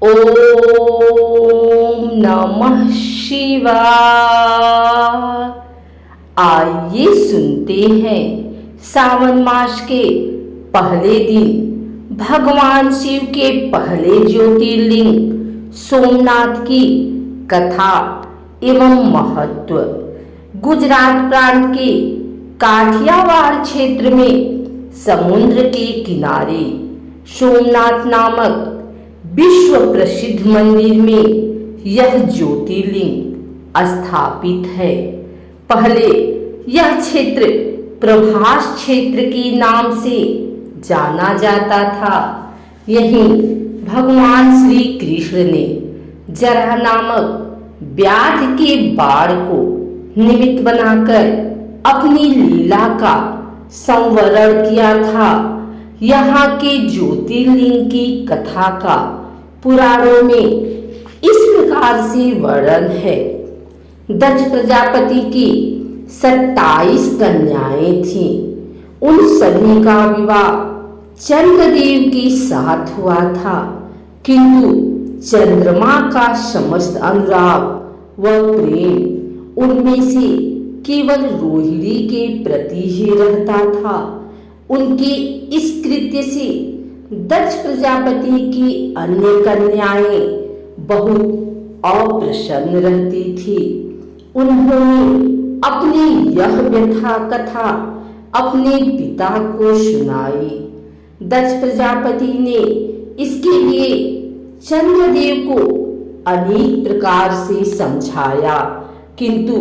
ओम नमः शिवाय। आइए सुनते हैं सावन मास के पहले दिन भगवान शिव के पहले ज्योतिर्लिंग सोमनाथ की कथा एवं महत्व। गुजरात प्रांत के काठियावाड़ क्षेत्र में समुद्र के किनारे सोमनाथ नामक विश्व प्रसिद्ध मंदिर में यह ज्योतिर्लिंग स्थापित है। पहले यह क्षेत्र प्रभास क्षेत्र के नाम से जाना जाता था। यहीं भगवान श्री कृष्ण ने जरा नामक व्याध के बाण को निमित्त बनाकर अपनी लीला का संवरण किया था। यहाँ के ज्योतिर्लिंग की कथा का पुराणों में इस प्रकार से वर्णन है। दक्ष प्रजापति की 27 कन्याएं थीं। उन सभी का विवाह चंद्रदेव के साथ हुआ था, किंतु चंद्रमा का समस्त अनुराग व प्रेम उनमें से केवल रोहिणी के प्रति ही रहता था। उनके इस कृत्य से दक्ष प्रजापति की अन्य कन्याएं बहुत अप्रसन्न रहती थी। उन्होंने अपनी यह व्यथा कथा अपने पिता को सुनाई। दक्ष प्रजापति ने इसके लिए चंद्रदेव को अनेक प्रकार से समझाया, किंतु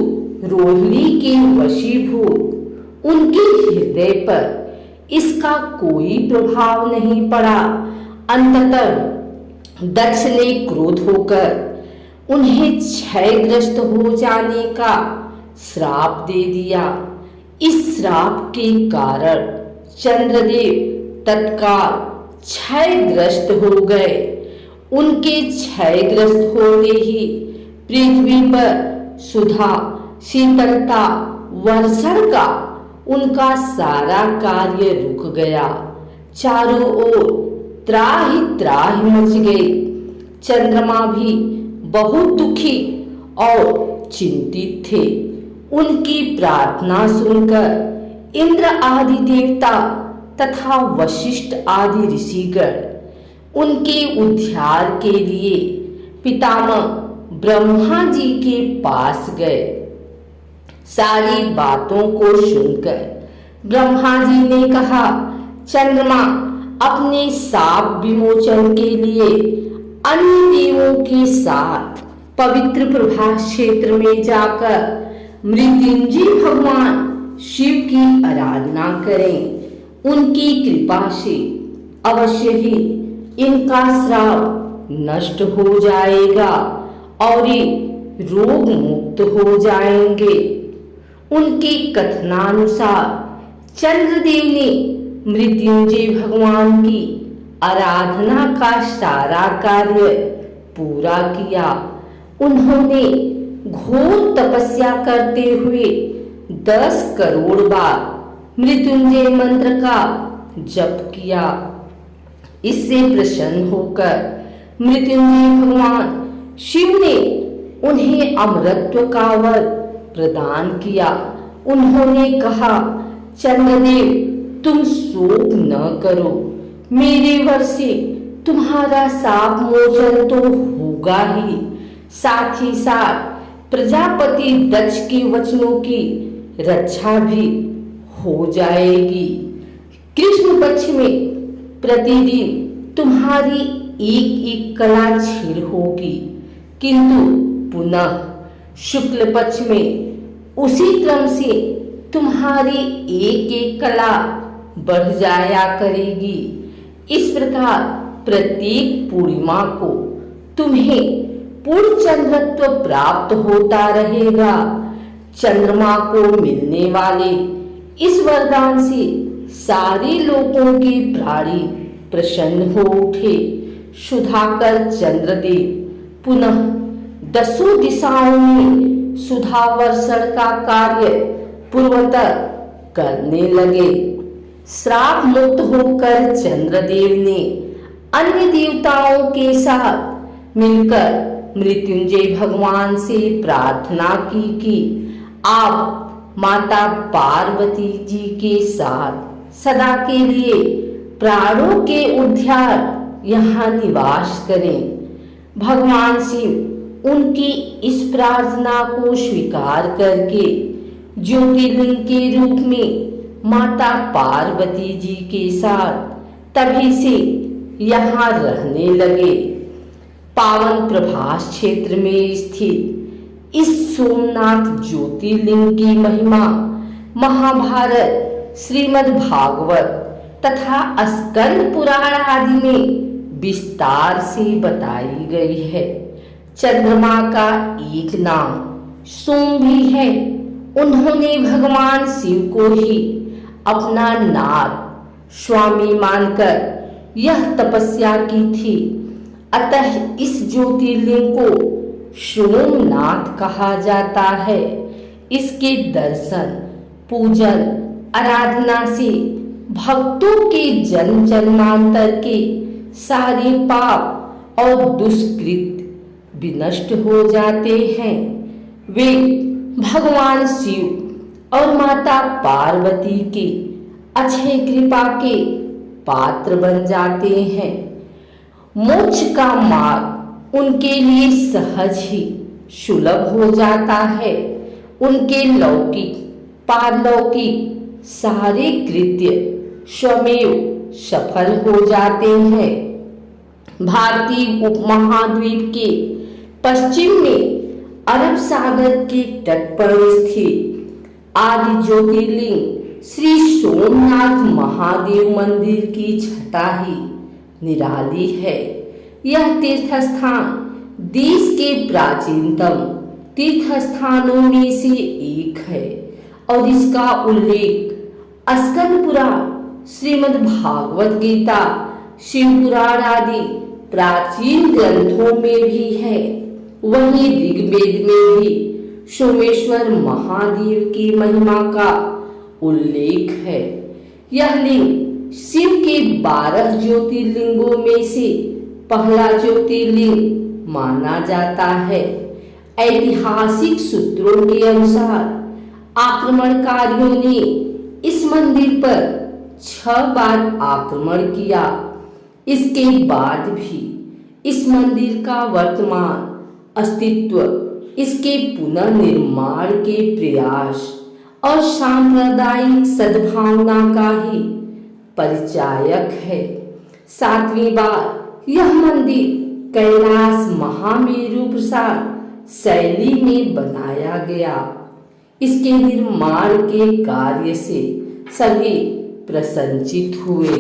रोहिणी के वशीभूत उनके हृदय पर इसका कोई प्रभाव नहीं पड़ा। अंततः दक्ष ने क्रोध होकर उन्हें क्षयग्रस्त हो जाने का श्राप दे दिया। इस श्राप के कारण चंद्रदेव तत्काल क्षयग्रस्त हो गए। उनके क्षयग्रस्त होते ही पृथ्वी पर सुधा, शीतलता, वर्षण का उनका सारा कार्य रुक गया। चारों ओर त्राहि त्राहि मच गई। चंद्रमा भी बहुत दुखी और चिंतित थे। उनकी प्रार्थना सुनकर इंद्र आदि देवता तथा वशिष्ठ आदि ऋषिगण उनके उद्धार के लिए पितामह ब्रह्मा जी के पास गए। सारी बातों को सुनकर ब्रह्मा जी ने कहा, चंद्रमा अपने शाप विमोचन के लिए अन्य देवों के साथ पवित्र प्रभास क्षेत्र में जाकर मृत्युंजय भगवान शिव की आराधना करें। उनकी कृपा से अवश्य ही इनका श्राप नष्ट हो जाएगा और ये रोग मुक्त हो जाएंगे। उनके कथनानुसार चंद्रदेव ने मृत्युंजय भगवान की आराधना का सारा कार्य पूरा किया। उन्होंने घोर तपस्या करते हुए 10 करोड़ बार मृत्युंजय मंत्र का जप किया। इससे प्रसन्न होकर मृत्युंजय भगवान शिव ने उन्हें अमरत्व का वर प्रदान किया। उन्होंने कहा, चंद्रदेव तुम शोक न करो, मेरे वर से तुम्हारा शाप मोचन तो होगा ही, साथ ही साथ प्रजापति दक्ष के वचनों की रक्षा भी हो जाएगी। कृष्ण पक्ष में प्रतिदिन तुम्हारी एक एक कला छीड़ होगी, किंतु पुनः शुक्ल पक्ष में उसी क्रम से तुम्हारी एक एक कला बढ़ जाया करेगी। इस प्रकार प्रत्येक पूर्णिमा को तुम्हें पूर्ण चंद्रत्व प्राप्त होता रहेगा। चंद्रमा को मिलने वाले इस वरदान से सारे लोगों के प्राणी प्रसन्न हो उठे। सुधाकर चंद्रदेव पुनः 10 दिशाओं में सुधा वर्षण का कार्य पूर्वतर करने लगे। श्राप मुक्त होकर चंद्रदेव ने अन्य देवताओं के साथ मिलकर मृत्युंजय भगवान से प्रार्थना की कि आप माता पार्वती जी के साथ सदा के लिए प्राणों के उद्धार यहाँ निवास करें। भगवान शिव उनकी इस प्रार्थना को स्वीकार करके ज्योतिर्लिंग के रूप में माता पार्वती जी के साथ तभी से यहाँ रहने लगे। पावन प्रभास क्षेत्र में स्थित इस सोमनाथ ज्योतिर्लिंग की महिमा महाभारत, श्रीमद् भागवत तथा स्कंद पुराण आदि में विस्तार से बताई गई है। चंद्रमा का एक नाम सोम भी है। उन्होंने भगवान शिव को ही अपना नाथ स्वामी मानकर यह तपस्या की थी। अतः इस ज्योतिर्लिंग को सोमनाथ कहा जाता है। इसके दर्शन, पूजन, आराधना से भक्तों के जन्म जन्मांतर के सारे पाप और दुष्कृत विनष्ट हो जाते हैं। वे भगवान शिव और माता पार्वती के अक्षय कृपा के पात्र बन जाते हैं। मोक्ष का मार्ग उनके लिए सहज ही सुलभ हो जाता है। उनके लौकिक पारलौकिक सारे कृत्य स्वमेव सफल हो जाते हैं। भारतीय उपमहाद्वीप के पश्चिम में अरब सागर के तट पर स्थित आदि ज्योतिर्लिंग श्री सोमनाथ महादेव मंदिर की छटा ही निराली है। यह तीर्थ स्थान देश के प्राचीनतम तीर्थ स्थानों में से एक है और इसका उल्लेख स्कंद पुराण, श्रीमद् भागवत गीता, शिव पुराण आदि प्राचीन ग्रंथों में भी है। वहीं ऋग्वेद में भी सोमेश्वर महादेव की महिमा का उल्लेख है। यह लिंग शिव के 12 ज्योतिर्लिंगों में से पहला ज्योतिर्लिंग माना जाता है। ऐतिहासिक सूत्रों के अनुसार आक्रमणकारियों ने इस मंदिर पर 6 बार आक्रमण किया। इसके बाद भी इस मंदिर का वर्तमान अस्तित्व इसके पुनर्निर्माण के प्रयास और सांप्रदायिक सद्भावना का ही परिचायक है। 7वीं बार यह मंदिर कैलाश महामेरु प्रसाद शैली में बनाया गया। इसके निर्माण के कार्य से सभी प्रसन्नचित्त हुए।